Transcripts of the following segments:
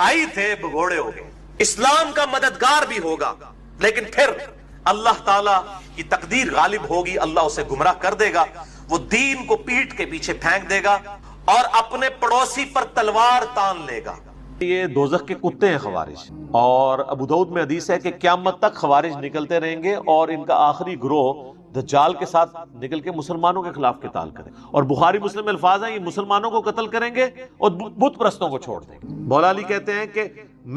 بھائی تھے بگوڑے ہو گئے. اسلام کا مددگار بھی ہوگا لیکن پھر اللہ تعالیٰ کی تقدیر غالب ہوگی, اللہ اسے گمراہ کر دے گا, وہ دین کو پیٹھ کے پیچھے پھینک دے گا اور اپنے پڑوسی پر تلوار تان لے گا. یہ دوزخ کے کتے ہیں خوارج, اور ابو داؤد میں حدیث ہے کہ قیامت تک خوارج نکلتے رہیں گے اور ان کا آخری گروہ دجال کے ساتھ نکل کے مسلمانوں کے خلاف قتال کریں. اور بخاری مسلم میں الفاظ ہیں, یہ مسلمانوں کو قتل کریں گے اور بت پرستوں کو چھوڑ دیں گے. مولا علی کہتے ہیں کہ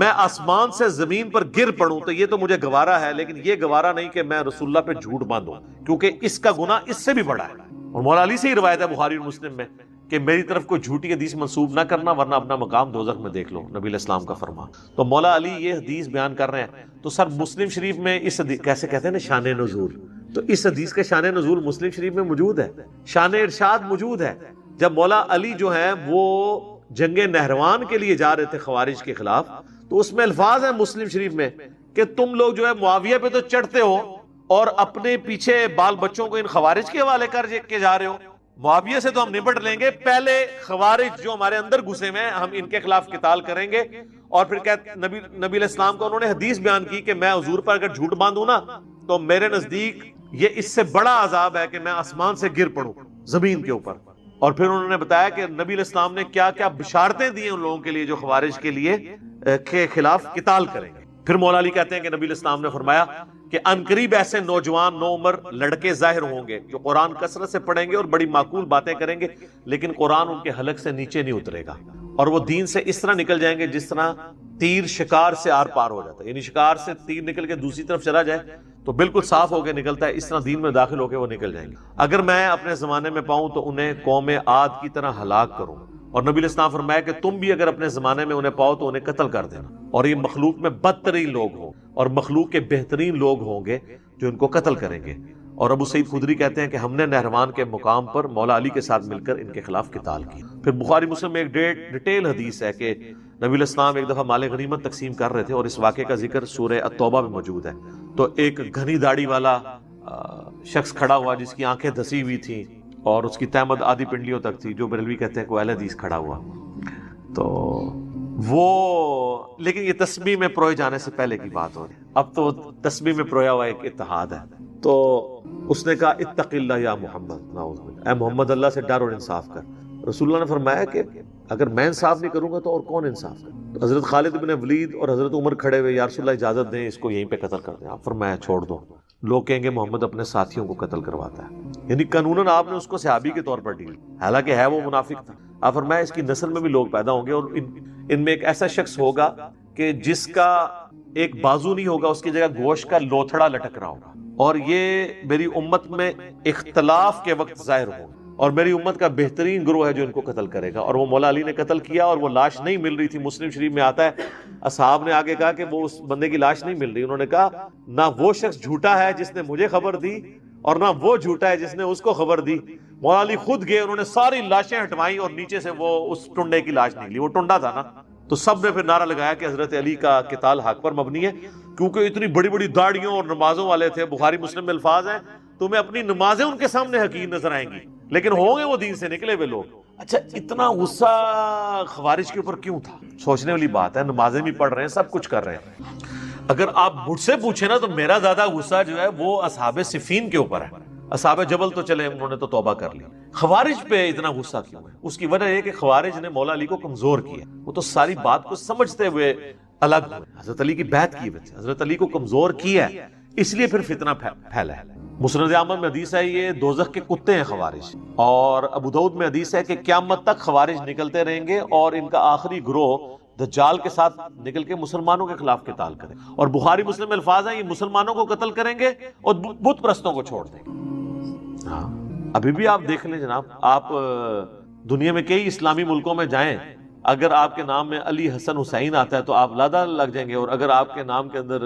میں آسمان سے زمین پر گر پڑوں تو یہ تو مجھے گوارا ہے, لیکن یہ گوارا نہیں کہ میں رسول اللہ پہ جھوٹ باندھوں, کیونکہ اس کا گناہ اس سے بھی بڑا ہے. اور مولا علی سے ہی روایت ہے بخاری اور مسلم میں کہ میری طرف کوئی جھوٹی حدیث منسوب نہ کرنا ورنہ اپنا مقام دوزخ میں دیکھ لو, نبی علیہ السلام کا فرمان. تو مولا علی یہ حدیث بیان کر رہے ہیں. تو سر مسلم شریف میں اس حدیث کیسے کہتے ہیں نا شان نزول, تو اس حدیث کا شان نزول مسلم شریف میں موجود ہے, شان ارشاد موجود ہے. جب مولا علی جو ہیں وہ جنگ نہروان کے لیے جا رہے تھے خوارج کے خلاف, تو اس میں الفاظ ہیں مسلم شریف میں کہ تم لوگ جو ہے معاویہ پہ تو چڑھتے ہو اور اپنے پیچھے بال بچوں کو ان خوارج کے حوالے کر کے جا رہے ہو. معاویہ سے تو ہم نپٹ لیں گے, پہلے خوارج جو ہمارے اندر گھسے ہوئے ہیں ہم ان کے خلاف قتال کریں گے. اور پھر نبی علیہ السلام کو انہوں نے حدیث بیان کی کہ میں حضور پر اگر جھوٹ باندھوں نا تو میرے نزدیک یہ اس سے بڑا عذاب ہے کہ میں آسمان سے گر پڑوں زمین کے اوپر. اور پھر انہوں نے بتایا کہ نبی علیہ السلام نے کیا کیا بشارتیں دی ہیں ان لوگوں کے لیے جو خوارج کے لیے کے خلاف قتال کریں گے. پھر مولا علی کہتے ہیں کہ نبی علیہ السلام نے فرمایا کہ عنقریب ایسے نوجوان نو عمر لڑکے ظاہر ہوں گے جو قرآن کثرت سے پڑھیں گے اور بڑی معقول باتیں کریں گے, لیکن قرآن ان کے حلق سے نیچے نہیں اترے گا, اور وہ دین سے اس طرح نکل جائیں گے جس طرح تیر شکار سے آر پار ہو جاتا ہے. یعنی شکار سے تیر نکل کے دوسری طرف چلا جائے تو بالکل صاف ہو کے نکلتا ہے, اس طرح دین میں داخل ہو کے وہ نکل جائیں گے. اگر میں اپنے زمانے میں پاؤں تو انہیں قوم عاد کی طرح ہلاک کروں. اور نبی علیہ السلام فرمایا کہ تم بھی اگر اپنے زمانے میں انہیں پاؤ تو انہیں قتل کر دینا, اور یہ مخلوق میں بدترین لوگ ہوں اور مخلوق کے بہترین لوگ ہوں گے جو ان کو قتل کریں گے. اور ابو سعید خدری کہتے ہیں کہ ہم نے نہروان کے مقام پر مولا علی کے ساتھ مل کر ان کے خلاف قتال کی. پھر بخاری مسلم میں ایک ڈیٹیل حدیث ہے کہ نبی علیہ السلام ایک دفعہ مال غنیمت تقسیم کر رہے تھے, اور اس واقعے کا ذکر سورہ التوبہ میں موجود ہے. تو ایک گھنی داڑھی والا شخص کھڑا ہوا جس کی آنکھیں دھسی ہوئی تھیں اور اس کی تہمت آدھی پنڈلیوں تک تھی, جو بریلوی کہتے ہیں کہ اہل حدیث کھڑا ہوا. تو وہ لیکن یہ تسبیح میں پروئے جانے سے پہلے کی بات ہو رہی ہے, اب تو تسبیح میں پرویا ہوا ایک اتحاد ہے. تو اس نے کہا اتق اللہ یا محمد, اے محمد اللہ سے ڈر اور انصاف کر. رسول اللہ نے فرمایا کہ اگر میں انصاف نہیں کروں گا تو اور کون انصاف کرے. حضرت خالد بن ولید اور حضرت عمر کھڑے ہوئے, یا رسول اللہ اجازت دیں اس کو یہیں پہ قتل کر دیں. آپ فرمایا چھوڑ دو, لوگ کہیں گے محمد اپنے ساتھیوں کو قتل کرواتا ہے. یعنی قانوناً آپ نے اس کو صحابی کے طور پر ڈیل, حالانکہ ہے وہ منافق تھا. آپ فرمایا اس کی نسل میں بھی لوگ پیدا ہوں گے اور ان میں ایک ایسا شخص ہوگا کہ جس کا ایک بازو نہیں ہوگا, اس کی جگہ گوشت کا لوتھڑا لٹک رہا ہوگا, اور یہ میری امت میں اختلاف کے وقت ظاہر ہوگا, اور میری امت کا بہترین گروہ ہے جو ان کو قتل کرے گا. اور وہ مولا علی نے قتل کیا اور وہ لاش نہیں مل رہی تھی. مسلم شریف میں آتا ہے اصحاب نے آگے کہا کہ وہ اس بندے کی لاش نہیں مل رہی. انہوں نے کہا نہ وہ شخص جھوٹا ہے جس نے مجھے خبر دی اور نہ وہ جھوٹا ہے جس نے اس کو خبر دی. مولا علی خود گئے, انہوں نے ساری لاشیں ہٹوائیں اور نیچے سے وہ اس ٹنڈے کی لاش نکلی. وہ ٹنڈا تھا نا. تو سب نے پھر نعرہ لگایا کہ حضرت علی کا قتال حق پر مبنی ہے, کیونکہ اتنی بڑی بڑی داڑیوں اور نمازوں والے تھے. بخاری مسلم میں الفاظ ہیں تمہیں اپنی نمازیں ان کے سامنے حقیر نظر آئیں گی, لیکن ہوں گے وہ دین سے نکلے ہوئے لوگ. اچھا اتنا غصہ خوارج کے اوپر کیوں تھا؟ سوچنے والی بات ہے. نمازیں بھی پڑھ رہے ہیں, سب کچھ کر رہے ہیں. اگر آپ مجھ سے پوچھیں نا تو میرا زیادہ غصہ جو ہے وہ اصحاب صفین کے اوپر ہے. اصحاب جبل تو چلے, انہوں نے تو توبہ کر لی. خوارج پہ اتنا غصہ کیوں ہے؟ اس کی وجہ یہ کہ خوارج نے مولا علی کو کمزور کیا. وہ تو ساری بات کو سمجھتے ہوئے الگ ہوئے, حضرت علی کی بیعت کی وجہ حضرت علی کو کمزور کیا ہے, اس لیے پھر فتنہ پھیلا ہے. مسند احمد میں حدیث ہے یہ دوزخ کے کتے ہیں خوارج. اور ابو داؤد میں حدیث ہے کہ قیامت تک خوارج نکلتے رہیں گے اور ان کا آخری گروہ دجال کے ساتھ نکل کے مسلمانوں کے خلاف قتال کریں. اور بخاری مسلم میں الفاظ ہیں یہ مسلمانوں کو قتل کریں گے اور بت پرستوں کو چھوڑ دیں گے. ہاں ابھی بھی آپ دیکھ لیں جناب, آپ دنیا میں کئی اسلامی ملکوں میں جائیں, اگر آپ کے نام میں علی حسن حسین آتا ہے تو آپ لادہ لگ جائیں گے, اور اگر آپ کے نام کے اندر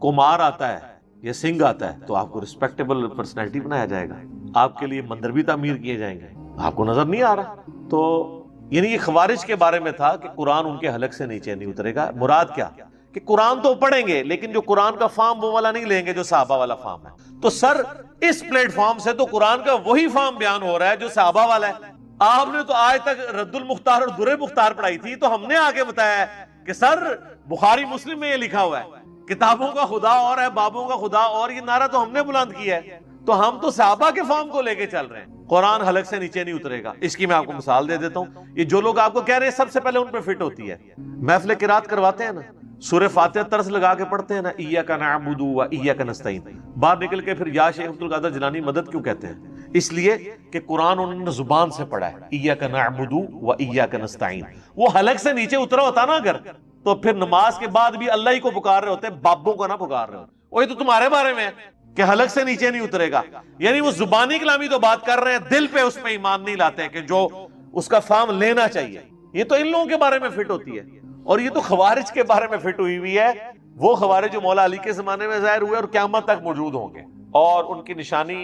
کمار آتا ہے یا سنگھ آتا ہے تو آپ کو ریسپیکٹیبل پرسنالٹی بنایا جائے گا, آپ کے لیے مندر بھی تعمیر کیے جائیں گے. آپ کو نظر نہیں آ رہا؟ تو یعنی یہ خوارج کے بارے میں تھا کہ قرآن ان کے حلق سے نیچے نہیں اترے گا. مراد کیا کہ قرآن تو پڑھیں گے لیکن جو قرآن کا فارم وہ والا نہیں لیں گے جو صحابہ والا فارم ہے. تو سر اس پلیٹ فارم سے تو قرآن کا وہی فارم بیان ہو رہا ہے جو صحابہ والا ہے. آپ نے تو آج تک رد المختار اور در مختار پڑھائی تھی, تو ہم نے آگے بتایا ہے کہ سر بخاری مسلم میں یہ لکھا ہوا ہے کتابوں کا خدا اور ہے، بابوں کا خدا اور، یہ نعرہ تو ہم نے بلند کیا ہے، تو ہم تو صحابہ کے فارم کو لے کے چل رہے ہیں۔ قرآن حلق سے نیچے نہیں اترے گا۔ اس کی میں آپ کو مثال دے دیتا ہوں، یہ جو لوگ آپ کو کہہ رہے ہیں سب سے پہلے ان پہ فٹ ہوتی ہے، محفل قرات کرواتے ہیں نا، سورہ فاتحہ طرز لگا کے پڑھتے ہیں نا، ایاک نعبد و ایاک نستعین، باہر نکل کے پھر یا شیخ عبد القادر جیلانی مدد کیوں کہتے ہیں؟ اس لیے کہ قرآن انہوں نے زبان سے پڑھا ہے، ایاک نعبد و ایاک نستعین۔ وہ حلق سے نیچے اترا ہوتا نا اگر، تو پھر نماز کے بعد بھی اللہ ہی کو پکار رہے ہوتے، بابوں کو نہ پکار رہے ہوتے۔ وہی تو تمہارے بارے میں ہے کہ حلق سے نیچے نہیں اترے گا، یعنی وہ زبانی کلامی تو بات کر رہے ہیں، دل پہ اس پہ ایمان نہیں لاتے کہ جو اس کا فارم لینا چاہیے۔ یہ تو ان لوگوں کے بارے میں فٹ ہوتی ہے، اور یہ تو خوارج کے بارے میں فٹ ہوئی ہوئی ہے، وہ خوارج جو مولا علی کے زمانے میں ظاہر ہوئے اور قیامت تک موجود ہوں گے، اور ان کی نشانی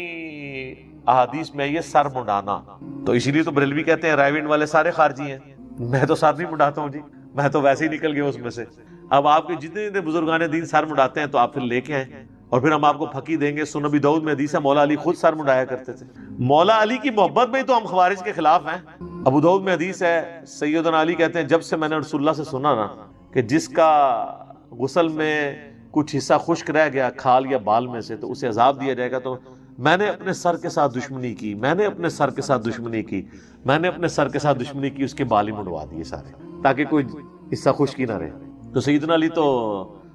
احادیث میں یہ سر منڈانا۔ تو اسی لیے تو بریلوی کہتے ہیں رائے ونڈ والے سارے خارجی ہیں، میں تو سر نہیں منڈاتا ہوں جی، میں تو ویسے ہی نکل گیا اس میں سے۔ اب آپ کے جتنے بزرگان دین سر منڈاتے ہیں تو آپ پھر لے کے آئیں، اور پھر ہم آپ کو پھکی دیں گے۔ سنن ابی داؤد میں حدیث ہے مولا علی خود سر منڈایا کرتے تھے۔ مولا علی کی محبت میں تو ہم خوارج کے خلاف ہیں۔ ابو داؤد میں حدیث ہے، سیدنا علی کہتے ہیں جب سے میں نے رسول اللہ سے سنا نا کہ جس کا غسل میں کچھ حصہ خشک رہ گیا کھال یا بال میں سے تو اسے عذاب دیا جائے گا، تو میں نے اپنے سر کے ساتھ دشمنی کی، میں نے اپنے سر کے ساتھ دشمنی کی، میں نے اپنے سر کے ساتھ دشمنی کی، اس کے بال ہی منڈوا دیے سارے تاکہ کوئی حصہ خشک ہی نہ رہے۔ تو سیدنا علی تو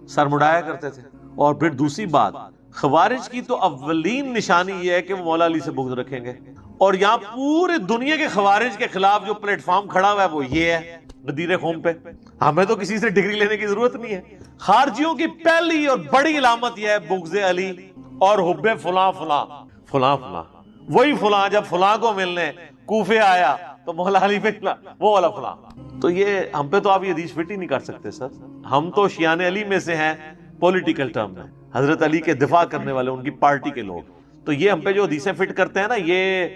سر مڈایا کرتے تھے۔ اور پھر دوسری بات، خوارج کی تو اولین نشانی یہ ہے کہ وہ مولا علی سے بغض رکھیں گے، اور یہاں پورے دنیا کے خوارج کے خلاف جو پلیٹ فارم کھڑا ہوا ہے وہ یہ ہے غدیر قوم پہ۔ ہمیں تو کسی سے ڈگری لینے کی ضرورت نہیں ہے۔ خارجیوں کی پہلی اور بڑی علامت یہ ہے بغض علی اور حب فلاں فلاں فلاں فلاں، وہی فلاں جب فلاں کو ملنے کوفے آیا تو مولا علی پہ وہ والا فلاں۔ تو یہ ہم پہ تو آپ یہ حدیث فٹ ہی نہیں کر سکتے سر، ہم تو شیعان علی میں سے ہیں پولیٹیکل ٹرم میں، حضرت علی کے دفاع کرنے والے ان کی پارٹی کے لوگ، تو یہ ہم پہ جو حدیثیں فٹ کرتے ہیں نا یہ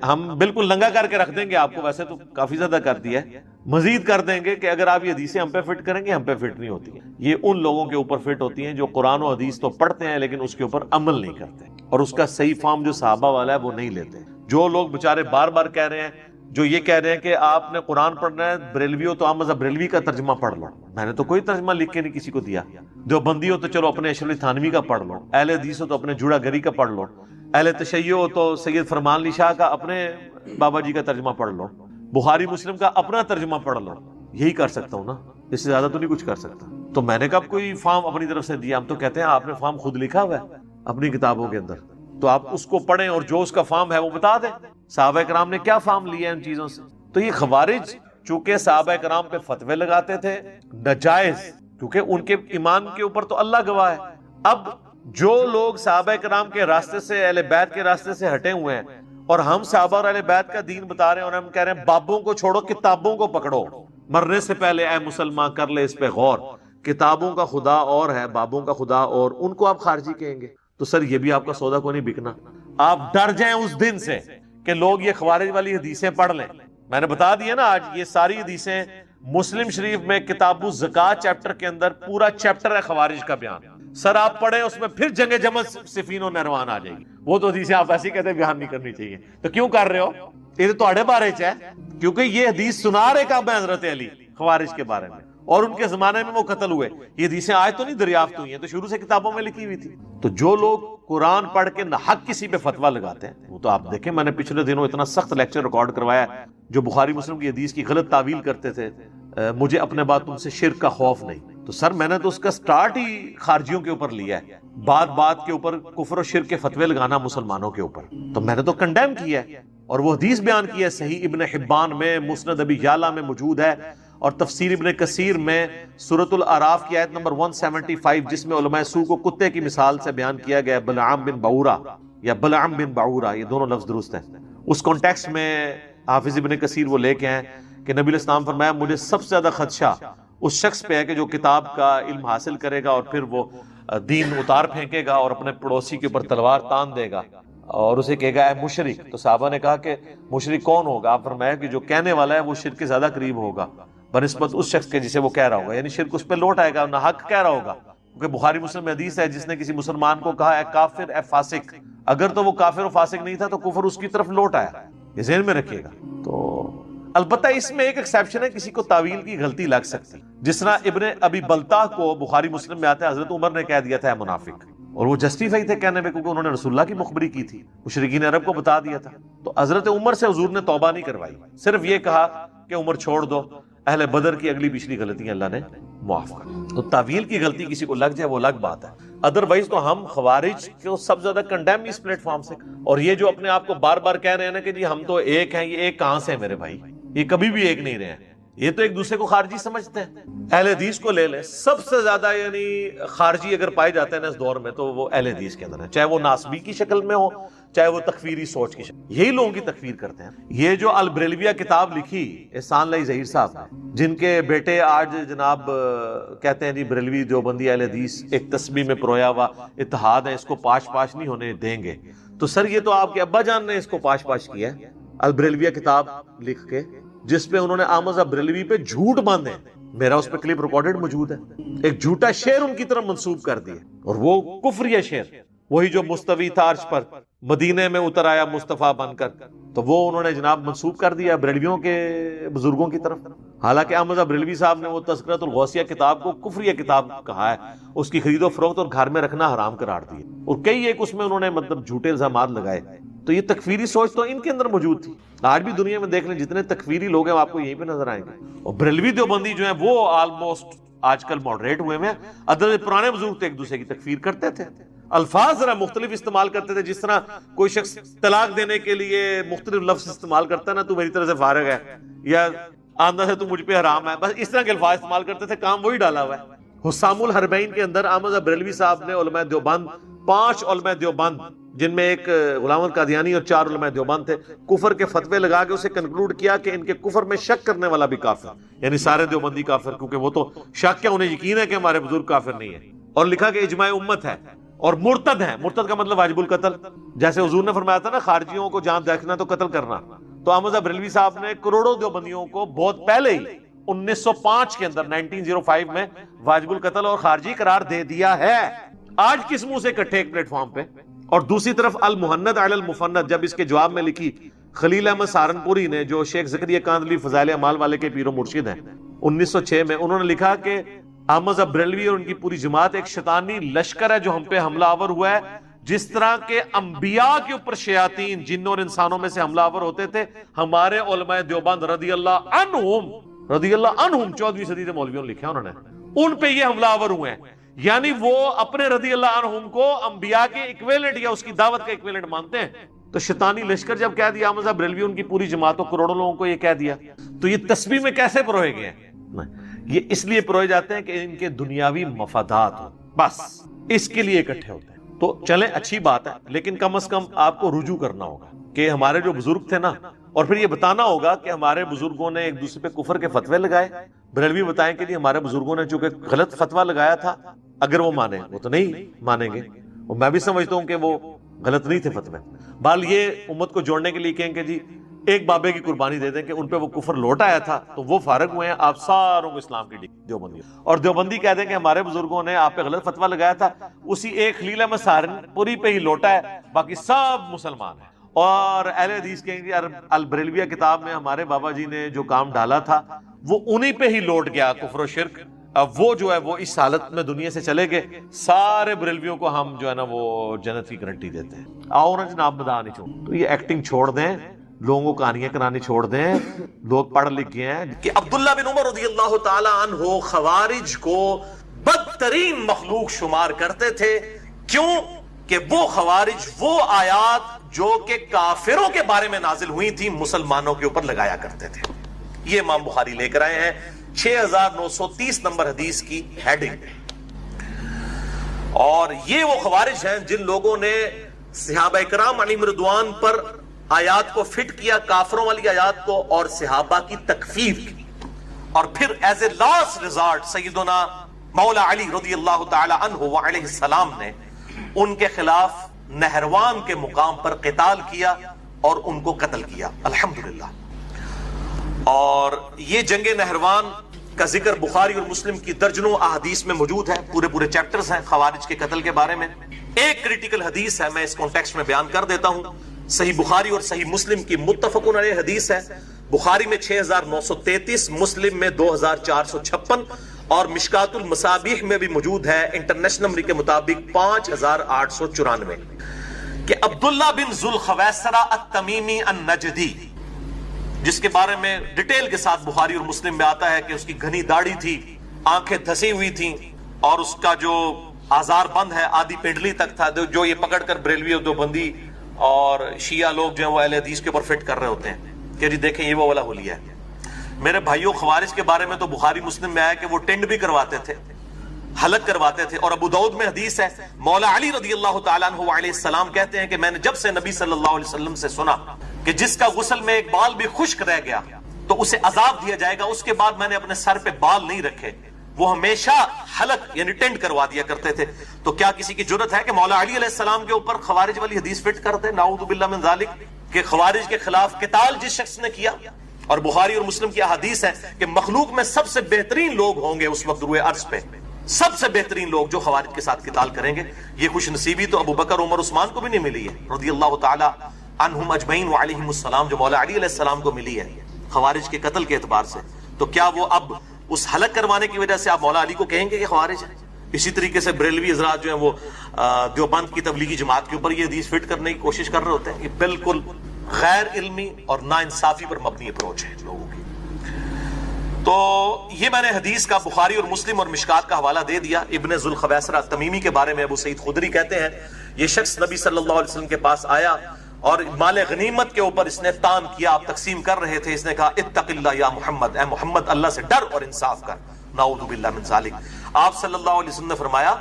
ہم بالکل لنگا کر کے رکھ دیں گے آپ کو، ویسے تو کافی زیادہ کر دیا ہے، مزید کر دیں گے کہ اگر آپ یہ حدیثیں ہم پہ فٹ کریں گے، ہم پہ فٹ نہیں ہوتی ہیں۔ یہ ان لوگوں کے اوپر فٹ ہوتی ہیں جو قرآن و حدیث تو پڑھتے ہیں لیکن اس کے اوپر عمل نہیں کرتے، اور اس کا صحیح فارم جو صحابہ والا ہے وہ نہیں لیتے۔ جو لوگ بےچارے بار بار کہہ رہے ہیں، جو یہ کہہ رہے ہیں کہ آپ نے قرآن پڑھنا ہے بریلوی ہو تو آپ مذہب بریلوی کا ترجمہ پڑھ لو، میں نے تو کوئی ترجمہ لکھ کے نہیں کسی کو دیا۔ دیوبندی ہو تو چلو اپنے اشرف تھانوی کا پڑھ لو، اہل حدیث ہو تو اپنے جوڑا گری کا پڑھ لو، اہل تشیع ہو تو سید فرمان علی شاہ کا اپنے بابا جی کا ترجمہ پڑھ لو، بخاری مسلم کا اپنا ترجمہ پڑھ لو، یہی کر سکتا ہوں نا، اس سے زیادہ تو نہیں کچھ کر سکتا۔ تو میں نے کب کوئی فارم اپنی طرف سے دیا؟ ہم تو کہتے ہیں آپ نے فارم خود لکھا ہوا ہے اپنی کتابوں کے اندر، تو آپ اس کو پڑھیں اور جو اس کا فارم ہے وہ بتا دیں صحابہ کرام نے کیا فارم لیا ہے ان چیزوں سے۔ تو یہ خوارج چونکہ صحابہ کرام پہ فتوے لگاتے تھے ناجائز، کیونکہ ان کے ایمان کے اوپر تو اللہ گواہ ہے۔ اب جو لوگ صحابہ کرام کے راستے سے، اہل بیت کے راستے سے ہٹے ہوئے ہیں، اور ہم صحابہ اور اہل بیت کا دین بتا رہے ہیں، اور ہم کہہ رہے ہیں بابوں کو چھوڑو کتابوں کو پکڑو، مرنے سے پہلے اے مسلمان کر لے اس پہ غور، کتابوں کا خدا اور ہے، بابوں کا خدا اور، ان کو آپ خارجی کہیں گے تو سر یہ بھی آپ کا سودا کو نہیں بکنا۔ آپ ڈر جائیں اس دن سے کہ لوگ یہ خوارج والی حدیثیں پڑھ لیں۔ میں نے بتا دیا نا آج یہ ساری حدیثیں مسلم شریف میں کتاب الزکاة چیپٹر کے اندر پورا چیپٹر ہے خوارج کا بیان، سر آپ پڑھیں اس میں پھر جنگ جمل صفین و نہروان آ جائے گی۔ وہ تو حدیثیں آپ ایسے کہتے ہیں بیان نہیں کرنی چاہیے، تو کیوں کر رہے ہو؟ یہ تو تہاڈے بارے چ ہے، کیونکہ یہ حدیث سنا رہے کب ہیں حضرت علی خوارج کے بارے میں، اور ان کے زمانے میں وہ قتل ہوئے۔ یہ حدیثیں آج تو نہیں دریافت ہوئی ہیں، تو شروع سے کتابوں میں لکھی ہوئی تھی۔ تو جو لوگ قرآن پڑھ کے ناحق کسی پہ فتویٰ لگاتے ہیں، وہ تو آپ دیکھیں، میں نے پچھلے دنوں اتنا سخت لیکچر ریکارڈ کروایا ہے، جو بخاری مسلم کی حدیث کی غلط تعویل کرتے تھے، مجھے اپنے بعد تم سے شرک کا خوف نہیں۔ تو سر میں نے تو اس کا سٹارٹ ہی خارجیوں کے اوپر لیا ہے، بات بات کے اوپر کفر و شرک کے فتوے لگانا مسلمانوں کے اوپر، تو میں نے تو کنڈیم کیا ہے، اور وہ حدیث بیان کی ہے، صحیح ابن حبان میں، مسند ابی یعلا میں موجود ہے، اور تفسیر ابن کثیر میں سورۃ الاعراف کی آیت نمبر 175، جس میں علماء سو کو کتے کی مثال سے بیان کیا گیا ہے، بلعام بن بعورہ یا بلعم بن بعورہ، یہ دونوں لفظ درست ہیں۔ اس کانٹیکسٹ میں حافظ ابن کثیر وہ لے کے ہیں کہ نبی علیہ السلام فرمایا مجھے سب سے زیادہ خدشہ اس شخص پہ ہے کہ جو کتاب کا علم حاصل کرے گا اور پھر وہ دین اتار پھینکے گا اور اپنے پڑوسی کے اوپر تلوار تان دے گا اور اسے کہے گا اے مشرک۔ تو صحابہ نے کہا کہ مشرک کون ہوگا؟ آپ فرمایا کہ جو کہنے والا ہے وہ شرک کے زیادہ قریب ہوگا بنسبت اس شخص کے جسے وہ کہہ رہا ہوگا، یعنی شرک اس پہ لوٹ آئے گا، نہ حق کہہ رہا ہوگا، کیونکہ بخاری مسلم میں حدیث ہے جس نے کسی مسلمان کو کہا اے کافر اے فاسق، اگر تو وہ کافر و فاسق نہیں تھا تو کفر اس کی طرف لوٹ آیا، یہ ذہن میں رکھیے گا۔ تو البتہ اس میں ایک ایکسیپشن ہے، کسی کو تعویل کی غلطی لگ سکتی، جس طرح ابن ابی بلتہ کو بخاری مسلم میں آتا ہے حضرت عمر نے کہہ دیا تھا منافق، اور وہ جسٹیفائی تھے کہنے میں، کیونکہ انہوں نے رسول اللہ کی مخبری کی تھی، مشرکین عرب کو بتا دیا تھا۔ تو حضرت عمر سے حضور نے توبہ نہیں کروائی، صرف یہ کہا کہ عمر چھوڑ دو، اہل بدر کی اگلی پچھلی غلطیاں اللہ نے معاف کر۔ تو تعویل کی غلطی کسی کو لگ جائے وہ الگ بات ہے، ادروائز تو ہم خوارج کو سب سے زیادہ کنڈیم اس پلیٹ فارم سے، اور یہ جو اپنے آپ کو بار بار کہہ رہے ہیں نا کہ جی ہم تو ایک ہیں، یہ ایک کہاں سے ہے میرے بھائی؟ یہ کبھی بھی ایک نہیں رہے ہیں، یہ تو ایک دوسرے کو خارجی سمجھتے ہیں۔ اہل حدیث کو لے لیں، سب سے زیادہ یعنی خارجی اگر پائے جاتے ہیں نا اس دور میں تو وہ اہل حدیث کے اندر ہے، چاہے وہ ناسبی کی شکل میں ہو، چاہے وہ تکفیری سوچ کی شکل، یہی لوگوں کی تکفیر کرتے ہیں۔ یہ جو البریلویہ کتاب لکھی احسان اللہ ظہیر صاحب نے، جن کے بیٹے آج جناب کہتے ہیں جی بریلوی دیوبندی اہل حدیث ایک تسبیح میں پرویا ہوا اتحاد ہے، اس کو پاش نہیں ہونے دیں گے، تو سر یہ تو آپ کے ابا جان نے اس کو پاش کیا ہے البریلویہ کتاب لکھ کے، جس پہ انہوں نے احمد بریلوی پہ جھوٹ باندھے، میرا اس پہ کلپ ریکارڈڈ موجود ہے، ایک جھوٹا شعر ان کی طرف منسوب کر دیے، اور وہ کفری شعر، وہی جو مستوی تھا عرش پر مدینے میں اتر آیا مصطفیٰ بن کر، تو وہ انہوں نے جناب منسوب کر دیا بریلویوں کے بزرگوں کی طرف، حالانکہ احمد بریلوی صاحب نے وہ تذکرۃ الغوثیہ کتاب کو کفری کتاب کہا ہے، اس کی خرید و فروخت اور گھر میں رکھنا حرام قرار دیا، اور کئی ایک اس میں انہوں نے مطلب جھوٹے الزامات لگائے۔ تو یہ تکفیری سوچ تو ان کے اندر موجود تھی، آج بھی دنیا میں دیکھ لیں جتنے تکفیری لوگ ہیں آپ کو یہیں پہ نظر آئیں گے، اور بریلوی دیوبندی جو ہیں وہ آلموسٹ آج کل ماڈریٹ ہوئے ہیں، ادھر پرانے بزرگ تو ایک دوسرے کی تکفیر کرتے تھے، الفاظ ذرا مختلف استعمال کرتے تھے، جس طرح کوئی شخص طلاق دینے کے لیے مختلف لفظ استعمال کرتا ہے نا، تو میری طرح سے فارغ ہے، یا آندہ سے تو مجھ پہ حرام ہے، بس اس طرح کے الفاظ استعمال کرتے تھے، کام وہی ڈالا ہوا ہے۔ حسام الحربین کے اندر احمد بریلوی صاحب نے علماء دیوبند، 5 علماء دیوبند جن میں ایک غلام القادیانی اور 4 علماء دیوبند تھے، کفر کے فتوے لگا کے اسے کنکلوڈ کیا کہ ان کے کفر میں شک کرنے والا بھی کافر، یعنی سارے دیوبندی کافر، کیونکہ وہ تو شک کیا، انہیں یقین ہے کہ ہمارے بزرگ کافر نہیں ہیں، اور لکھا کہ اجماع امت ہے، اور مرتد ہیں، مرتد کا مطلب واجب القتل، جیسے حضور نے فرمایا تھا نا خارجیوں کو جان دیکھنا تو قتل کرنا، تو احمد بریلوی صاحب نے کروڑوں دیوبندیوں کو بہت پہلے ہی 1905 کے اندر 1905 میں واجب القتل اور خارجی قرار دے دیا ہے۔ آج کس منہ سے اکٹھے ایک پلیٹ فارم پہ؟ اور دوسری طرف المحند علی المفند جب اس کے جواب میں لکھی خلیل احمد سہارنپوری نے، جو شیخ زکریا کاندھلی فضائل اعمال والے کے پیر و مرشد ہیں، 1906 میں انہوں نے لکھا کہ احمد بریلوی اور ان کی پوری جماعت ایک شیطانی لشکر ہے جو ہم پہ حملہ آور ہوا ہے، جس طرح کے انبیاء کے اوپر شیاطین جنوں اور انسانوں میں سے حملہ آور ہوتے تھے، ہمارے علماء دیوبند رضی اللہ عنہم 14ویں صدی سے مولویوں نے لکھا انہوں نے، ان پہ یہ حملہ آور ہوئے ہیں، یعنی وہ اپنے رضی اللہ عنہم کو انبیاء کے ایکویلنٹ یا اس کی دعوت کا ایکویلنٹ مانتے ہیں۔ تو شیطانی لشکر جب کہہ دیا احمد بریلوی ان کی پوری جماعتوں کروڑوں لوگوں کو یہ کہہ دیا، تو یہ تسبیح میں کیسے پروئے گئے ہیں؟ یہ اس لیے پروئے جاتے ہیں کہ ان کے دنیاوی مفادات ہو، بس اس کے لیے اکٹھے ہوتے ہیں۔ تو چلیں اچھی بات ہے، لیکن کم از کم آپ کو رجوع کرنا ہوگا کہ ہمارے جو بزرگ تھے نا، اور پھر یہ بتانا ہوگا کہ ہمارے بزرگوں نے ایک دوسرے پہ کفر کے فتوے لگائے، بریلوی بتائیں کہ ہمارے بزرگوں نے چونکہ غلط فتویٰ لگایا تھا، اگر وہ مانیں، وہ تو نہیں مانیں گے، اور میں بھی سمجھتا ہوں کہ وہ غلط نہیں تھے فتوے، بال یہ امت کو جوڑنے کے لیے کہیں کہ جی ایک بابے کی قربانی دے دیں کہ ان پہ وہ کفر لوٹ آیا تھا تو وہ فارغ ہوئے ہیں، آپ ساروں کو اسلام کی دیوبندی، اور دیوبندی کہہ دیں کہ ہمارے بزرگوں نے آپ پہ غلط فتویٰ لگایا تھا، اسی ایک خلیل احمد سہارنپوری پہ ہی لوٹا ہے، باقی سب مسلمان ہیں۔ اور اہل حدیث کہیں گے البریلویہ کتاب میں ہمارے بابا جی نے جو کام ڈالا تھا وہ انہی پہ ہی لوٹ گیا، کفر و شرک، اب وہ جو ہے وہ اس حالت میں دنیا سے چلے گئے، سارے بریلویوں کو ہم جو ہے نا وہ جنت کی گارنٹی دیتے ہیں۔ آؤ نا جناب مداح نہیں چھوڑ، تو یہ ایکٹنگ چھوڑ دیں، لوگوں کو کہانیاں کرانی چھوڑ دیں، لوگ پڑھ لکھ گئے ہیں کہ عبداللہ بن عمر رضی اللہ تعالی عنہ خوارج کو بدترین مخلوق شمار کرتے تھے، کیوں کہ وہ خوارج وہ آیات جو کہ کافروں کے بارے میں نازل ہوئی تھی مسلمانوں کے اوپر لگایا کرتے تھے۔ یہ امام بخاری لے کر آئے ہیں 6930 نمبر حدیث کی ہیڈنگ، اور یہ وہ خوارج ہیں جن لوگوں نے صحابہ کرام علیہم رضوان پر آیات کو فٹ کیا، کافروں والی آیات کو، اور صحابہ کی تکفیر کی، اور پھر ایز اے لاسٹ ریزارٹ سیدنا مولا علی رضی اللہ تعالی عنہ وعلیہ السلام نے ان کے خلاف نہروان کے مقام پر قتال کیا اور ان کو قتل کیا، الحمدللہ۔ اور یہ جنگ نہروان کا ذکر بخاری اور مسلم کی درجنوں احادیث میں موجود ہے، پورے چیپٹرز ہیں خوارج کے قتل کے بارے میں۔ ایک کریٹیکل حدیث ہے، میں اس کانٹیکسٹ میں بیان کر دیتا ہوں، صحیح بخاری اور صحیح مسلم کی متفقون علیہ حدیث ہے، بخاری میں 6933، مسلم میں 2456 اور مشکات المصابیح میں بھی موجود ہے انٹرنیشنل نمبر کے مطابق 5894 کہ عبداللہ بن ذوالخویسرہ التمیمی النجدی، جس کے بارے میں ڈیٹیل کے ساتھ بخاری اور مسلم میں آتا ہے کہ اس کی گھنی داڑھی تھی، آنکھیں دھسی ہوئی تھیں، اور اس کا جو آزار بند ہے آدھی پنڈلی تک تھا، جو یہ پکڑ کر بریلوی اور دیوبندی اور شیعہ لوگ جو ہیں وہ اہل حدیث کے اوپر فٹ کر رہے ہوتے ہیں کہ جی دیکھیں یہ وہ والا حلیہ ہے۔ میرے بھائیوں، خوارج کے بارے میں تو بخاری مسلم میں آیا کہ وہ ٹینڈ بھی کرواتے تھے، حلق کرواتے تھے، اور ابو داؤد میں حدیث ہے مولا علی رضی اللہ تعالیٰ عنہ علیہ السلام کہتے ہیں کہ میں نے جب سے نبی صلی اللہ علیہ وسلم سے سنا کہ جس کا غسل میں ایک بال بھی خشک رہ گیا تو اسے عذاب دیا جائے گا، اس کے بعد میں نے اپنے سر پہ بال نہیں رکھے، وہ ہمیشہ حلق یعنی ٹینڈ کروا دیا کرتے تھے۔ تو کیا کسی کی جرت ہے کہ مولا علی علیہ السلام کے اوپر خوارج والی حدیث فٹ کر دے؟ نعوذ باللہ من ذالک، کہ خوارج کے خلاف قتال جس شخص نے کیا، اور بخاری اور مسلم کی احادیث ہے کہ مخلوق میں سب سے بہترین لوگ ہوں گے اس وقت روئے عرض پہ، سب سے بہترین لوگ جو خوارج کے ساتھ قتال کریں گے۔ یہ خوش نصیبی تو ابو بکر، عمر، عثمان کو بھی نہیں ملی ہے رضی اللہ تعالی عنہم اجمعین وعلیہم السلام، جو مولا علی علیہ السلام کو ملی ہے خوارج کے قتل کے اعتبار سے۔ تو کیا وہ اب اس حلق کروانے کی وجہ سے آپ مولا علی کو کہیں گے کہ خوارج ہے؟ اسی طریقے سے بریلوی حضرات جو ہیں وہ دیوبند کی تبلیغی جماعت کے اوپر یہ حدیث فٹ کرنے کی کوشش کر رہے ہوتے ہیں۔ یہ بالکل غیر علمی اور ناانصافی پر مبنی اپروچ ہے لوگوں کی۔ تو یہ میں نے حدیث کا بخاری اور مسلم اور مشکات کا حوالہ دے دیا۔ ابن ذوالخویسرہ التمیمی کے بارے میں ابو سعید خدری کہتے ہیں یہ شخص نبی صلی اللہ علیہ وسلم کے پاس آیا اور مال غنیمت کے اوپر اس نے تان کیا، آپ تقسیم کر رہے تھے، اس نے کہا اتق اللہ یا محمد، اے محمد اللہ سے ڈر اور انصاف کر، نعوذ باللہ من ذالک۔ آپ صلی اللہ علیہ وسلم نے فرمایا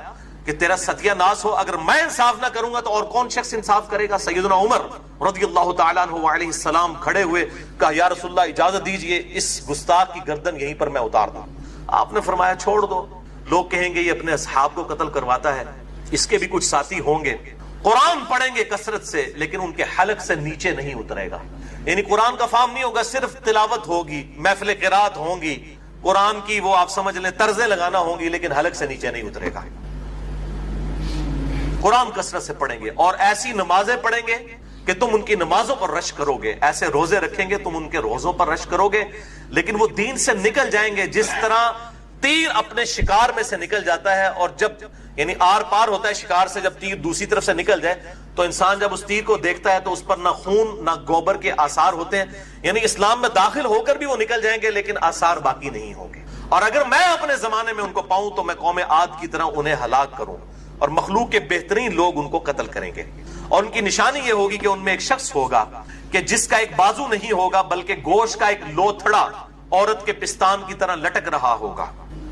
کہ تیرا ستیہ ناس ہو، اگر میں انصاف نہ کروں گا تو اور کون شخص انصاف کرے گا؟ سیدنا عمر رضی اللہ تعالیٰ عنہ علیہ السلام کھڑے ہوئے، کہا یا رسول اللہ اجازت دیجئے اس گستاخ کی گردن یہیں پر میں اتار دوں۔ آپ نے فرمایا چھوڑ دو، لوگ کہیں گے یہ اپنے اصحاب کو قتل کرواتا ہے، اس کے بھی کچھ ساتھی ہوں گے، قرآن پڑھیں گے کثرت سے لیکن ان کے حلق سے نیچے نہیں اترے گا، یعنی قرآن کا فہم نہیں ہوگا، صرف تلاوت ہوگی، محفل قرات ہوں گی، قرآن کی وہ آپ سمجھ لیں طرزیں لگانا ہوں گی، لیکن حلق سے نیچے نہیں اترے گا۔ قرآن کثرت سے پڑھیں گے اور ایسی نمازیں پڑھیں گے کہ تم ان کی نمازوں پر رش کرو گے، ایسے روزے رکھیں گے تم ان کے روزوں پر رش کرو گے، لیکن وہ دین سے نکل جائیں گے جس طرح تیر اپنے شکار میں سے نکل جاتا ہے، اور جب یعنی آر پار ہوتا ہے شکار سے، جب تیر دوسری طرف سے نکل جائے تو انسان جب اس تیر کو دیکھتا ہے تو اس پر نہ خون نہ گوبر کے آثار ہوتے ہیں، یعنی اسلام میں داخل ہو کر بھی وہ نکل جائیں گے لیکن آثار باقی نہیں ہوں گے۔ اور اگر میں اپنے زمانے میں ان کو پاؤں تو میں قوم عاد کی طرح انہیں ہلاک کروں، اور مخلوق کے بہترین لوگ ان کو قتل کریں گے، اور ان کی نشانی یہ ہوگی کہ ان میں ایک شخص ہوگا کہ جس کا ایک بازو نہیں ہوگا بلکہ گوشت کا ایک لوتھڑا عورت کے پستان کی طرح لٹک رہا ہوگا۔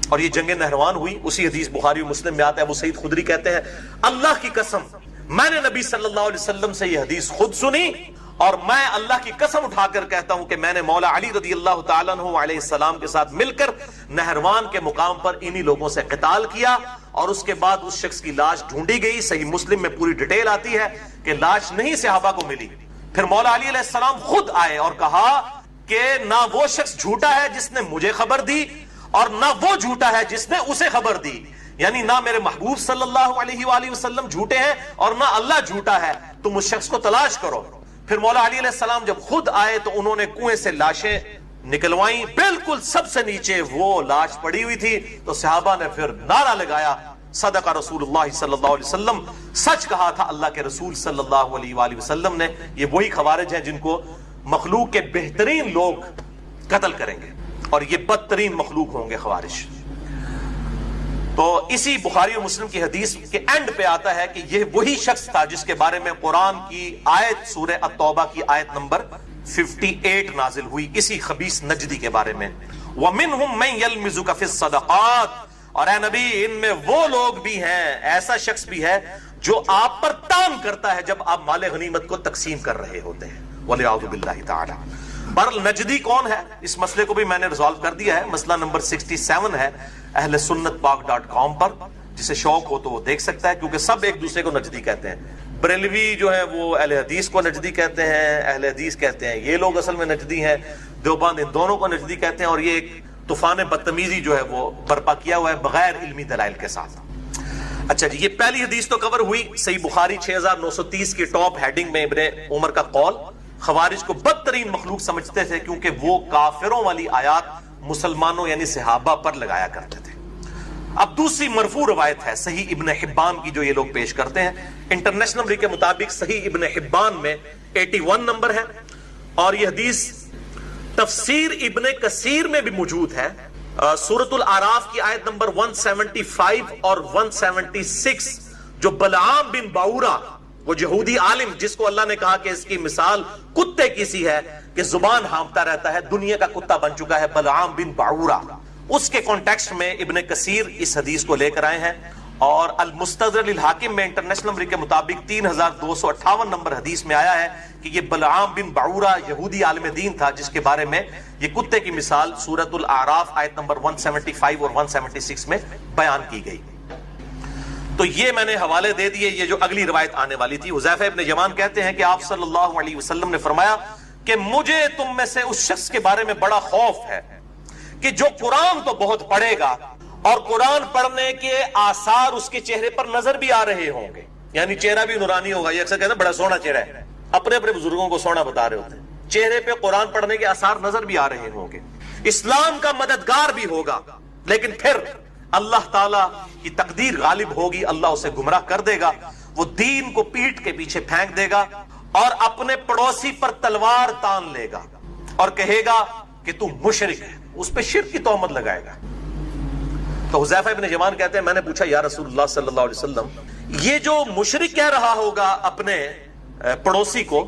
اور یہ جنگ نہروان ہوئی، اسی حدیث بخاری و مسلم میں آتا ہے، ابو سعید خدری کہتے ہیں اللہ کی قسم میں نے نبی صلی اللہ علیہ وسلم سے یہ حدیث خود سنی، اور میں اللہ کی قسم اٹھا کر کہتا ہوں کہ میں نے مولا علی رضی اللہ تعالیٰ عنہ علیہ السلام کے ساتھ مل کر نہروان کے مقام پر انہی لوگوں سے قتال کیا، اور اس کے بعد اس شخص کی لاش ڈھونڈی گئی، صحیح مسلم میں پوری ڈیٹیل آتی ہے کہ لاش نہیں صحابہ کو ملی۔ پھر مولا علی علیہ السلام خود آئے اور کہا کہ نہ وہ شخص جھوٹا ہے جس نے مجھے خبر دی، اور نہ وہ جھوٹا ہے جس نے اسے خبر دی، یعنی نہ میرے محبوب صلی اللہ علیہ وآلہ وسلم جھوٹے ہیں اور نہ اللہ جھوٹا ہے، تم اس شخص کو تلاش کرو۔ پھر مولا علی علیہ السلام جب خود آئے تو انہوں نے کنویں سے لاشیں نکلوائیں، بالکل سب سے نیچے وہ لاش پڑی ہوئی تھی، تو صحابہ نے پھر نعرہ لگایا صدق رسول اللہ صلی اللہ علیہ وسلم، سچ کہا تھا اللہ کے رسول صلی اللہ علیہ وآلہ وسلم نے۔ یہ وہی خوارج ہیں جن کو مخلوق کے بہترین لوگ قتل کریں گے، اور یہ بدترین مخلوق ہوں گے خوارج۔ تو اسی بخاری و مسلم کی حدیث کے اینڈ پہ آتا ہے کہ یہ وہی شخص تھا جس کے بارے میں قرآن کی آیت سورہ التوبہ کی آیت نمبر 58 نازل ہوئی، اسی خبیث نجدی کے بارے میں، وَمِنْهُمْ مَنْ يَلْمِزُكَ فِي الصَّدَقَاتِ، اور اے نبی ان میں وہ لوگ بھی ہیں، ایسا شخص بھی ہے جو آپ پر تان کرتا ہے جب آپ مال غنیمت کو تقسیم کر رہے ہوتے ہیں، وَلِعَوْذُ بِاللَّهِ تَعَالَى۔ برل نجدی کون ہے اس مسئلے کو بھی میں نے ریزالو کر دیا ہے، مسئلہ نمبر 67 ہے اہل سنت پاک.com پر، جسے شوق ہو تو وہ دیکھ سکتا ہے، کیونکہ سب ایک دوسرے کو نجدی کہتے ہیں، بریلوی جو ہے وہ اہل حدیث کو نجدی کہتے ہیں، اہل حدیث کہتے ہیں یہ لوگ اصل میں نجدی ہیں، دیوبند ان دونوں کو نجدی کہتے ہیں، اور یہ ایک طوفان بدتمیزی جو ہے وہ برپا کیا ہوا ہے بغیر علمی دلائل کے ساتھ۔ اچھا جی، یہ پہلی حدیث تو کور ہوئی، صحیح بخاری 6930 کی ٹاپ ہیڈنگ میں ابن عمر کا قول خوارج کو بدترین مخلوق سمجھتے تھے کیونکہ وہ کافروں والی آیات مسلمانوں یعنی صحابہ پر لگایا کرتے تھے۔ اب دوسری مرفوع روایت ہے صحیح ابن حبان کی جو یہ لوگ پیش کرتے ہیں، انٹرنیشنل نمبر کے مطابق صحیح ابن حبان میں 81 نمبر ہے، اور یہ حدیث تفسیر ابن کثیر میں بھی موجود ہے۔ سورۃ الاعراف کی آیت نمبر 175 اور 176 جو بلعام بن باورا، وہ یہودی عالم جس کو اللہ نے کہا کہ اس کی مثال کتے کی سی ہے کہ زبان ہانپتا رہتا ہے، دنیا کا کتا بن چکا ہے بلعام بن باورا، اس کے کانٹیکسٹ میں ابن کثیر اس حدیث کو لے کر آئے ہیں، اور المستدرک للحاکم میں انٹرنیشنل نمبر کے مطابق 3258 نمبر حدیث میں آیا ہے کہ یہ بلعام بن باورا یہودی عالم دین تھا جس کے بارے میں یہ کتے کی مثال سورۃ الاعراف آیت نمبر 175 اور 176 میں بیان کی گئی۔ تو یہ میں نے حوالے دے دیے۔ یہ جو اگلی روایت آنے والی تھی، حذیفہ ابن یمان کہتے ہیں کہ آپ صلی اللہ علیہ وسلم نے فرمایا کہ مجھے تم میں سے اس شخص کے بارے میں بڑا خوف ہے کہ جو قرآن تو بہت پڑھے گا اور قرآن پڑھنے کے آثار اس کے چہرے پر نظر بھی آ رہے ہوں گے، یعنی چہرہ بھی نورانی ہوگا۔ یہ اکثر کہتے ہیں بڑا سونا چہرہ ہے، اپنے اپنے بزرگوں کو سونا بتا رہے ہوتے ہیں، چہرے پہ قرآن پڑھنے کے آثار نظر بھی آ رہے ہوں گے، اسلام کا مددگار بھی ہوگا، لیکن پھر اللہ تعالیٰ کی تقدیر غالب ہوگی، اللہ اسے گمراہ کر دے گا، وہ دین کو پیٹھ کے پیچھے پھینک دے گا اور اپنے پڑوسی پر تلوار تان لے گا اور کہے گا کہ تو مشرک ہے، اس پہ شرک کی تہمت لگائے گا۔ تو حذیفہ ابن یمان کہتے ہیں میں نے پوچھا یا رسول اللہ صلی اللہ علیہ وسلم، یہ جو مشرک کہہ رہا ہوگا اپنے پڑوسی کو،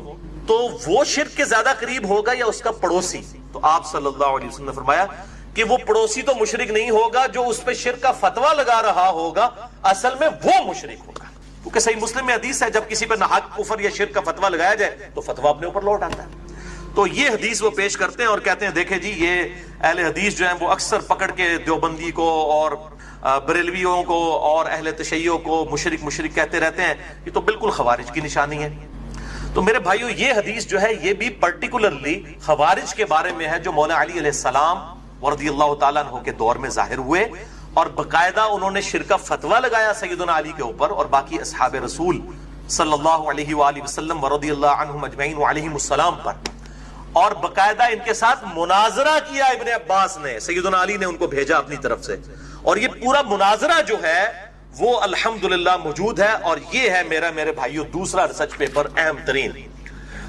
تو وہ شرک کے زیادہ قریب ہوگا یا اس کا پڑوسی؟ تو آپ صلی اللہ علیہ وسلم نے فرمایا کہ وہ پڑوسی تو مشرک نہیں ہوگا، جو اس پہ شرک کا فتویٰ لگا رہا ہوگا اصل میں وہ مشرک ہوگا، کیونکہ صحیح مسلم میں حدیث ہے جب کسی پہ ناحق کفر یا شرک کا فتویٰ لگایا جائے تو فتویٰ اپنے اوپر لوٹ آتا ہے۔ تو یہ حدیث وہ پیش کرتے ہیں اور کہتے ہیں دیکھیں جی یہ اہل حدیث جو ہیں وہ اکثر پکڑ کے دیوبندی کو اور بریلویوں کو اور اہل تشیع کو مشرک مشرک کہتے رہتے ہیں، یہ تو بالکل خوارج کی نشانی ہے۔ تو میرے بھائیو یہ حدیث جو ہے یہ بھی پرٹیکولرلی خوارج کے بارے میں ہے جو مولا علی علیہ السلام رضی اللہ تعالیٰ عنہ کے دور میں ظاہر ہوئے، اور باقاعدہ انہوں نے شرک کا فتویٰ لگایا سیدنا علی کے اوپر اور باقی اصحاب رسول صلی اللہ علیہ وآلہ وسلم ورضی اللہ عنہم اجمعین وعلیہم السلام پر، اور باقاعدہ ان کے ساتھ مناظرہ کیا ابن عباس نے، سیدنا علی نے ان کو بھیجا اپنی طرف سے، اور یہ پورا مناظرہ جو ہے وہ الحمدللہ موجود ہے، اور یہ ہے میرے بھائیو دوسرا ریسرچ پیپر اہم ترین،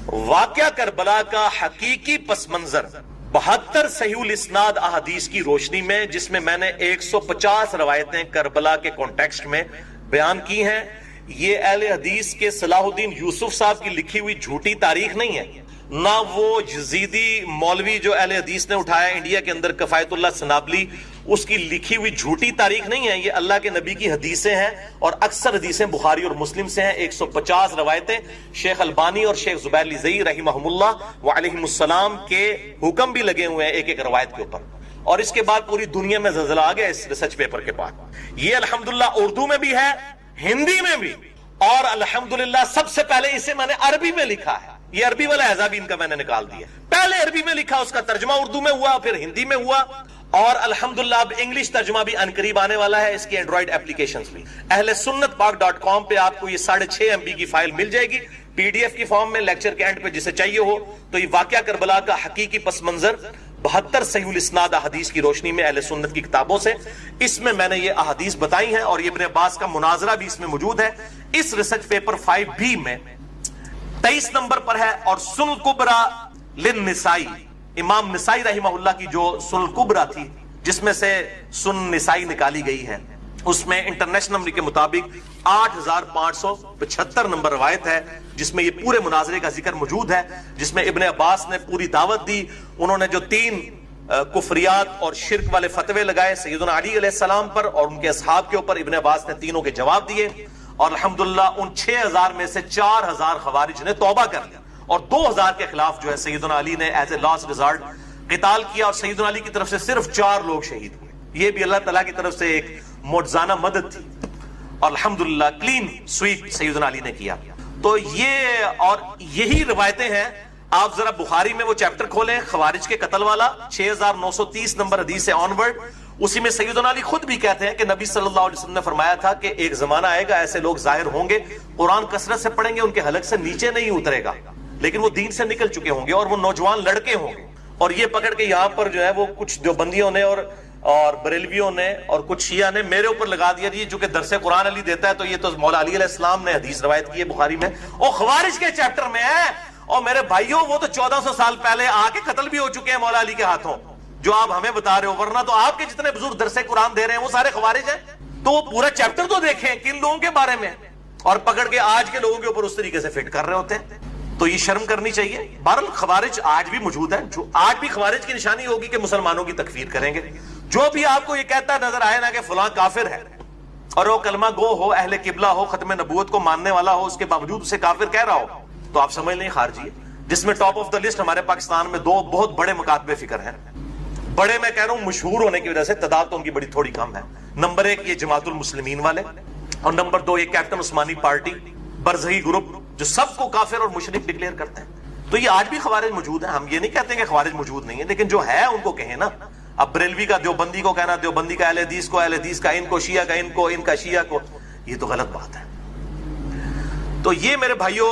واقعہ کربلا کا حقیقی پس منظر 72 صحیح الاسناد احادیث کی روشنی میں، جس میں میں نے 150 روایتیں کربلا کے کانٹیکسٹ میں بیان کی ہیں۔ یہ اہل حدیث کے صلاح الدین یوسف صاحب کی لکھی ہوئی جھوٹی تاریخ نہیں ہے، نہ وہ یزیدی مولوی جو اہل حدیث نے اٹھایا انڈیا کے اندر کفایت اللہ سنابلی، اس کی لکھی ہوئی جھوٹی تاریخ نہیں ہے، یہ اللہ کے نبی کی حدیثیں ہیں، اور اکثر حدیثیں بخاری اور مسلم سے ہیں۔ 150 روایتیں شیخ البانی اور شیخ زبیر لزئی رحمہم اللہ وعلیہم السلام کے حکم بھی لگے ہوئے ہیں ایک ایک روایت کے اوپر، اور اس کے بعد پوری دنیا میں زلزلہ آ گیا اس ریسرچ پیپر کے بعد۔ یہ الحمدللہ اردو میں بھی ہے، ہندی میں بھی، اور الحمدللہ سب سے پہلے اسے میں نے عربی میں لکھا ہے، یہ عربی والا اعزابی ان کا میں نے نکال دیا، پہلے عربی میں لکھا، اس کا ترجمہ اردو میں ہوا، پھر ہندی میں ہوا، اور الحمدللہ اب انگلش ترجمہ بھی عنقریب آنے والا ہے، اس کی اینڈرائیڈ اپلیکیشنز بھی۔ اہل سنت پاک.com پہ آپ کو یہ 6.5 MB کی فائل مل جائے گی PDF کی فارم میں، لیکچر کے اینڈ پہ جسے چاہیے ہو۔ تو یہ واقعہ کربلا کا حقیقی پس منظر 72 صحیح الاسناد احادیث کی روشنی میں اہل سنت کی کتابوں سے، اس میں میں نے یہ احادیث بتائی ہیں، اور یہ ابن عباس کا مناظرہ بھی اس میں موجود ہے۔ اس ریسرچ پیپر 5B میں 23 نمبر پر ہے، اور سنن الکبریٰ للنسائی، امام نسائی رحمہ اللہ کی جو سنن الکبریٰ تھی جس میں سے سنن نسائی نکالی گئی ہے، اس میں انٹرنیشنل نمبر کے مطابق 8575 نمبر روایت ہے، جس میں یہ پورے مناظرے کا ذکر موجود ہے، جس میں ابن عباس نے پوری دعوت دی، انہوں نے جو 3 کفریات اور شرک والے فتوے لگائے سیدنا علی علیہ السلام پر اور ان کے اصحاب کے اوپر، ابن عباس نے تینوں کے جواب دیے، اور الحمدللہ ان 6000 میں سے 4000 خوارج نے توبہ کر لیا، اور 2000 کے خلاف جو ہے سیدنا علی نے ایز اے لاسٹ ریزارٹ قتال کیا، اور سیدنا علی کی طرف سے صرف 4 لوگ شہید ہوئے۔ یہ بھی اللہ تعالیٰ کی طرف سے ایک معجزانہ مدد تھی، اور الحمدللہ کلین سویپ سیدنا علی نے کیا۔ تو یہ اور یہی روایتیں ہیں، آپ ذرا بخاری میں وہ چیپٹر کھولیں خوارج کے قتل والا 6930 نمبر حدیث سے آنورڈ، اسی میں سیدنا علی خود بھی کہتے ہیں کہ نبی صلی اللہ علیہ وسلم نے فرمایا تھا کہ ایک زمانہ آئے گا ایسے لوگ ظاہر ہوں گے، قرآن کثرت سے پڑھیں گے، ان کے حلق سے نیچے نہیں اترے گا، لیکن وہ دین سے نکل چکے ہوں گے اور وہ نوجوان لڑکے ہوں گے، اور یہ پکڑ کے یہاں پر جو ہے وہ کچھ دیوبندیوں نے اور بریلویوں نے اور کچھ شیعہ نے میرے اوپر لگا دیا جی جو کہ درس قرآن علی دیتا ہے تو یہ تو مولا علی علیہ السلام نے حدیث روایت کی ہے بخاری میں، اور خوارج کے چیپٹر میں ہے۔ اور میرے بھائیوں وہ تو 1400 سال پہلے آ کے قتل بھی ہو چکے ہیں مولا علی کے ہاتھوں، جو آپ ہمیں بتا رہے ہو، ورنہ تو آپ کے جتنے بزرگ درس قرآن دے رہے ہیں وہ سارے خوارج ہیں۔ تو وہ پورا چیپٹر تو دیکھیں کن لوگوں کے بارے میں، اور پکڑ کے آج کے لوگوں کے اوپر اس طریقے سے فٹ کر رہے ہوتے ہیں، تو یہ شرم کرنی چاہیے۔ بہرحال خوارج آج بھی موجود ہے، جو آج بھی خوارج کی نشانی ہوگی کہ مسلمانوں کی تکفیر کریں گے۔ جو بھی آپ کو یہ کہتا نظر آئے نا کہ فلاں کافر ہے اور وہ کلمہ گو ہو، اہل قبلہ ہو، ختم نبوت کو ماننے والا ہو، اس کے باوجود اسے کافر کہہ رہا ہو، تو آپ سمجھ لیں خارجی ہے، جس میں ٹاپ آف دا لسٹ ہمارے پاکستان میں 2 بہت بڑے مکاتب فکر ہیں۔ بڑے میں کہہ رہا ہوں مشہور ہونے کی وجہ سے، تعداد تو ان کی بڑی تھوڑی کم ہے۔ نمبر 1 یہ جماعت المسلمین والے، اور نمبر 2 یہ کیپٹن عثمانی پارٹی برزخی گروپ، جو سب کو کافر اور مشرک ڈکلیئر کرتے ہیں۔ تو یہ آج بھی خوارج موجود ہیں، ہم یہ نہیں کہتے کہ خوارج موجود نہیں ہے، لیکن جو ہے ان کو کہیں نا۔ اب بریلوی کا دیوبندی کو کہنا، دیوبندی کا اہل حدیث کو اہل حدیث کا، ان کو شیعہ کا ان کو، ان کا شیعہ کو، یہ تو غلط بات ہے۔ تو یہ میرے بھائیوں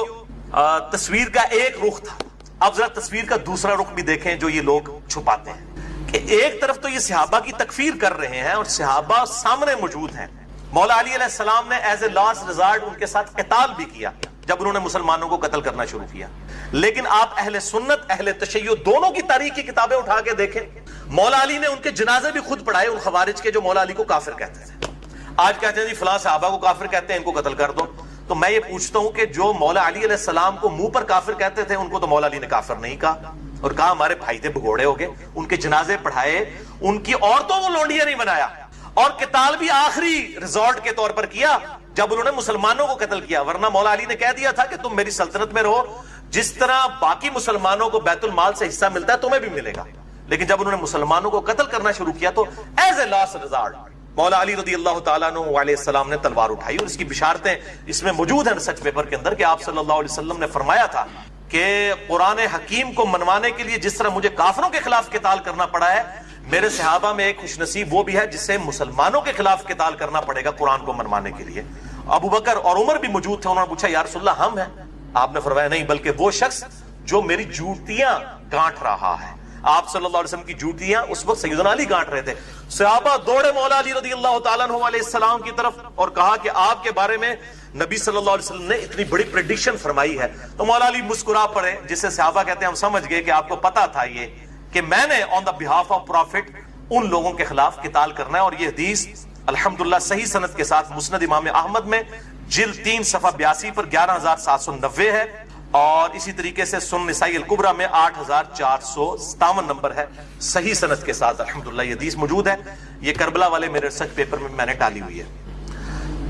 تصویر کا ایک رخ تھا۔ اب ذرا تصویر کا دوسرا رخ بھی دیکھیں جو یہ لوگ چھپاتے ہیں، کہ ایک طرف تو یہ صحابہ کی تکفیر کر رہے ہیں اور صحابہ سامنے موجود ہیں۔ مولا علی علیہ السلام نے ایز اے لاسٹ ریزارٹ ان کے ساتھ قتال بھی کیا جب انہوں نے مسلمانوں کو قتل کرنا شروع کیا، لیکن آپ اہل سنت اہل تشیع دونوں کی تاریخ کی کتابیں اٹھا کے دیکھیں، مولا علی نے ان کے جنازے بھی خود پڑھائے، ان خوارج کے جو مولا علی کو کافر کہتے تھے۔ آج کہتے ہیں جی فلاں صحابہ کو کافر کہتے ہیں، ان کو قتل کر دو۔ تو میں یہ پوچھتا ہوں کہ جو مولا علی علیہ السلام کو منہ پر کافر کہتے تھے، ان کو تو مولا علی نے کافر نہیں کہا، اور کہا ہمارے بھائی تھے، بھگوڑے ہو گئے، ان کے جنازے پڑھائے، ان کی عورتوں کو لونڈیاں نہیں بنایا، اور قتال بھی آخری ریزورٹ کے طور پر کیا جب انہوں نے مسلمانوں کو قتل کیا، ورنہ مولا علی نے کہہ دیا تھا کہ تم میری سلطنت میں رہو، جس طرح باقی مسلمانوں کو بیت المال سے حصہ ملتا ہے تمہیں بھی ملے گا۔ لیکن جب انہوں نے مسلمانوں کو قتل کرنا شروع کیا تو ایز اے لاسٹ ریزارٹ مولا علی رضی اللہ تعالیٰ عنہ علیہ السلام نے تلوار اٹھائی، اور اس کی بشارتیں اس میں موجود ہیں ریسرچ پیپر کے اندر، کہ آپ صلی اللہ علیہ وسلم نے فرمایا تھا کہ قرآن حکیم کو منوانے کے لیے جس طرح مجھے کافروں کے خلاف قتال کرنا پڑا ہے، میرے صحابہ میں ایک خوش نصیب وہ بھی ہے جس سے مسلمانوں کے خلاف قتال کرنا پڑے گا قرآن کو منوانے کے لیے۔ ابو بکر اور عمر بھی موجود تھے، انہوں نے پوچھا یا رسول اللہ ہم ہیں؟ آپ نے فرمایا نہیں، بلکہ وہ شخص جو میری جوتیاں گانٹ رہا ہے۔ آپ صلی اللہ علیہ وسلم کی جوتیاں اس وقت سیدنا علی گانٹ رہے تھے۔ صحابہ دوڑے مولا علی رضی اللہ تعالیٰ عنہ علیہ السلام کی طرف اور کہا کہ آپ کے بارے میں نبی صلی اللہ علیہ وسلم نے اتنی بڑی پریڈکشن فرمائی ہے۔ تو مولا علی مسکرا پڑے، جسے صحابہ کہتے ہیں ہم سمجھ گئے کہ آپ کو پتا تھا یہ کہ میں نے آن دا بہاف آف پروفٹ ان لوگوں کے خلاف قتال کرنا ہے۔ اور یہ حدیث الحمدللہ صحیح سند کے ساتھ مسند امام احمد میں جلد 3 صفحہ 82 پر 11790 ہے، اور اسی طریقے سے سنن نسائی الکبریٰ میں 8457 نمبر ہے، صحیح سند کے ساتھ الحمدللہ یہ حدیث موجود ہے۔ یہ کربلا والے میرے ریسرچ پیپر میں نے ڈالی ہوئی ہے۔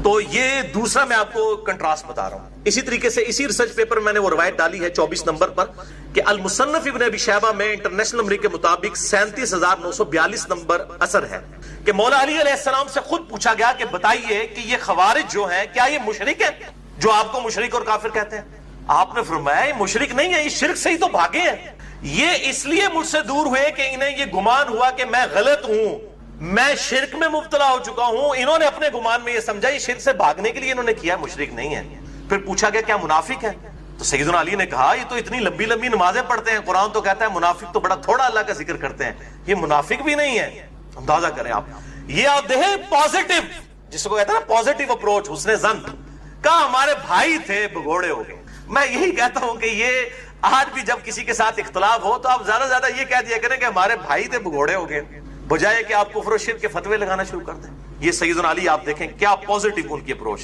تو یہ دوسرا میں آپ کو کنٹراسٹ بتا رہا ہوں۔ اسی طریقے سے اسی ریسرچ پیپر میں نے وہ روایت ڈالی ہے 24 نمبر پر کہ المصنف ابن ابی شیبہ میں انٹرنیشنل نمبر کے مطابق 37942 نمبر اثر ہے کہ مولا علی علیہ السلام سے خود پوچھا گیا کہ بتائیے کہ یہ خوارج جو ہیں کیا یہ مشرک ہیں جو آپ کو مشرک اور کافر کہتے ہیں؟ آپ نے فرمایا یہ مشرک نہیں ہے، یہ شرک سے ہی تو بھاگے ہیں، یہ اس لیے مجھ سے دور ہوئے کہ انہیں یہ گمان ہوا کہ میں غلط ہوں، میں شرک میں مبتلا ہو چکا ہوں، انہوں نے اپنے گمان میں یہ سمجھا یہ شرک سے بھاگنے کے لیے انہوں نے کیا، مشرک نہیں ہے۔ پھر پوچھا گیا کیا منافق ہے؟ تو سیدنا علی نے کہا یہ تو اتنی لمبی لمبی نمازیں پڑھتے ہیں، قرآن تو کہتا ہے منافق تو بڑا تھوڑا اللہ کا ذکر کرتے ہیں، یہ منافق بھی نہیں ہے۔ اندازہ کریں آپ، یہ آپ دیکھیں پازیٹیو، جس کو کہتے ہیں نا پازیٹیو اپروچ، حسن ظن، کہا ہمارے بھائی تھے بگوڑے ہو گئے۔ میں یہی کہتا ہوں کہ یہ آج بھی جب کسی کے ساتھ اختلاف ہو تو آپ زیادہ زیادہ یہ کہہ دیا کریں کہ ہمارے بھائی تھے بگوڑے ہو گئے، بجائے کہ آپ کفر و شرک کے فتوے لگانا شروع کر دیں۔ یہ سیدنا علی آپ دیکھیں کیا پازیٹیو ان کی اپروچ